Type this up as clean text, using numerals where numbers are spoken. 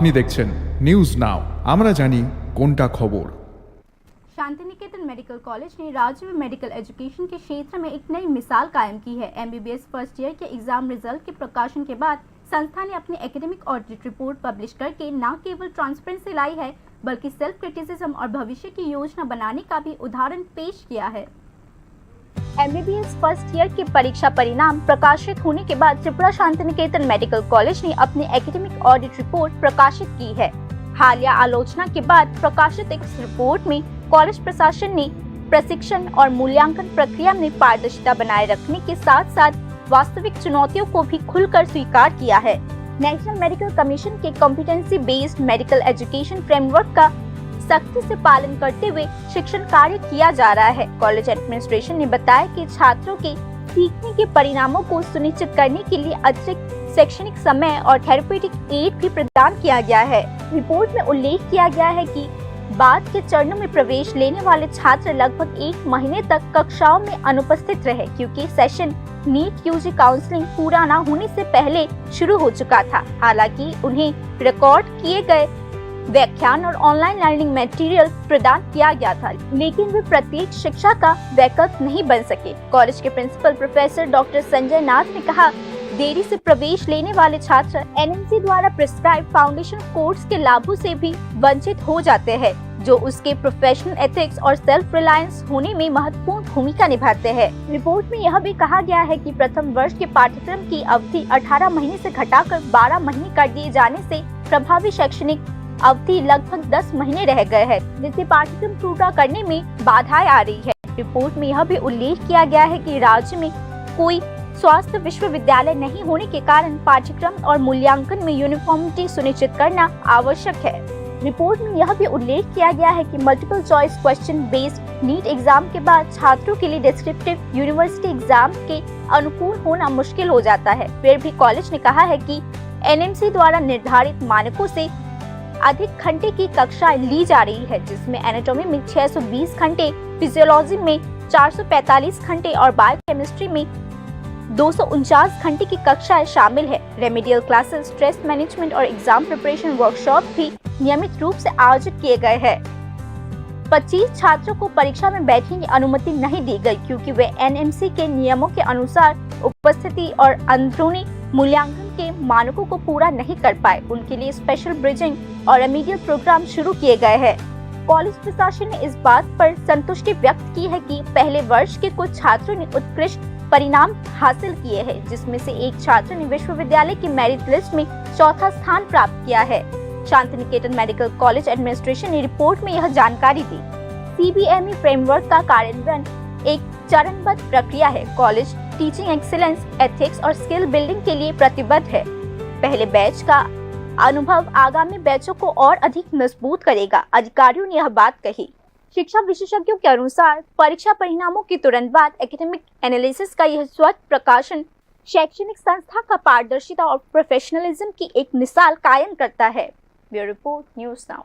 আপনি দেখছেন news now, আমরা জানি কোনটা খবর। शांति निकेतन मेडिकल कॉलेज ने राज्य में मेडिकल एजुकेशन के क्षेत्र में एक नई मिसाल कायम की है। एमबीबीएस फर्स्ट ईयर के एग्जाम रिजल्ट के प्रकाशन के बाद संस्था ने अपनी एकेडमिक ऑडिट रिपोर्ट पब्लिश करके न केवल ट्रांसपेरेंसी लाई है, बल्कि सेल्फ क्रिटिसिज्म और भविष्य की योजना बनाने का भी उदाहरण पेश किया है। एमबीबीएस फर्स्ट ईयर के परीक्षा परिणाम प्रकाशित होने के बाद त्रिपुरा शांति निकेतन मेडिकल कॉलेज ने अपनी एकेडमिक ऑडिट रिपोर्ट प्रकाशित की है। हालिया आलोचना के बाद प्रकाशित इस रिपोर्ट में कॉलेज प्रशासन ने प्रशिक्षण और मूल्यांकन प्रक्रिया में पारदर्शिता बनाए रखने के साथ साथ वास्तविक चुनौतियों को भी खुलकर स्वीकार किया है। नेशनल मेडिकल कमीशन के competency based medical education framework का सख्ती से पालन करते हुए शिक्षण कार्य किया जा रहा है। कॉलेज एडमिनिस्ट्रेशन ने बताया कि छात्रों के सीखने के परिणामों को सुनिश्चित करने के लिए अतिरिक्त शैक्षणिक समय और थेरेप्यूटिक एड भी प्रदान किया गया है। रिपोर्ट में उल्लेख किया गया है कि बाद के चरणों में प्रवेश लेने वाले छात्र लगभग 1 महीने तक कक्षाओं में अनुपस्थित रहे, क्योंकि सेशन नीट यूजी काउंसलिंग पूरा न होने से पहले शुरू हो चुका था। हालांकि उन्हें रिकॉर्ड किए गए व्याख्यान और ऑनलाइन लर्निंग मटेरियल प्रदान किया गया था, लेकिन वे प्रत्येक शिक्षा का वैकल्प नहीं बन सके। कॉलेज के प्रिंसिपल प्रोफेसर डॉक्टर संजय नाथ ने कहा, देरी से प्रवेश लेने वाले छात्र एनएमसी द्वारा प्रिस्क्राइब फाउंडेशन कोर्स के लाभों से भी वंचित हो जाते हैं, जो उसके प्रोफेशनल एथिक्स और सेल्फ रिलायंस होने में महत्वपूर्ण भूमिका निभाते हैं। रिपोर्ट में यह भी कहा गया है कि प्रथम वर्ष के पाठ्यक्रम की अवधि 18 महीने से घटाकर 12 महीने कर दिए जाने से प्रभावी शैक्षणिक अवधि लगभग 10 महीने रह गए हैं, जिससे पाठ्यक्रम पूरा करने में बाधाएं आ रही है। रिपोर्ट में यह भी उल्लेख किया गया है कि राज्य में कोई स्वास्थ्य विश्वविद्यालय नहीं होने के कारण पाठ्यक्रम और मूल्यांकन में यूनिफॉर्मिटी सुनिश्चित करना आवश्यक है। रिपोर्ट में यह भी उल्लेख किया गया है कि multiple choice question based NEET exam के बाद छात्रों के लिए डिस्क्रिप्टिव यूनिवर्सिटी एग्जाम के अनुकूल होना मुश्किल हो जाता है। फिर भी कॉलेज ने कहा है कि एनएमसी द्वारा निर्धारित मानकों से अधिक घंटे की कक्षाएं ली जा रही है, जिसमें एनाटॉमी में 620 घंटे, फिजियोलॉजी में 445 घंटे और बायोकेमिस्ट्री में 249 घंटे की कक्षाएं शामिल है। रेमेडियल क्लासेस, स्ट्रेस मैनेजमेंट और एग्जाम प्रिपरेशन वर्कशॉप भी नियमित रूप से आयोजित किए गए हैं। 25 छात्रों को परीक्षा में बैठने की अनुमति नहीं दी गई, क्योंकि वे एनएमसी के नियमों के अनुसार उपस्थिति और अंदरूनी मूल्यांकन के मानकों को पूरा नहीं कर पाए। उनके लिए स्पेशल ब्रिजिंग और रेमेडियल प्रोग्राम शुरू किए गए हैं। कॉलेज प्रशासन ने इस बात पर संतुष्टि व्यक्त की है कि पहले वर्ष के कुछ छात्रों ने उत्कृष्ट परिणाम हासिल किए हैं, जिसमें से एक छात्र ने विश्वविद्यालय की मेरिट लिस्ट में चौथा स्थान प्राप्त किया है। Shanti Niketan medical college administration ने रिपोर्ट में यह जानकारी दी। सीबीएमई फ्रेमवर्क का कार्यान्वयन एक चरणबद्ध प्रक्रिया है। कॉलेज टीचिंग एक्सीलेंस, एथिक्स और स्किल बिल्डिंग के लिए प्रतिबद्ध है। पहले बैच का अनुभव आगामी बैचों को और अधिक मजबूत करेगा, अधिकारियों ने यह बात कही। शिक्षा विशेषज्ञों के अनुसार परीक्षा परिणामों के तुरंत बाद एकेडमिक एनालिसिस का यह स्वतः प्रकाशन शैक्षणिक संस्था का पारदर्शिता और प्रोफेशनलिज्म की एक मिसाल कायम करता है। Bureau report, news now.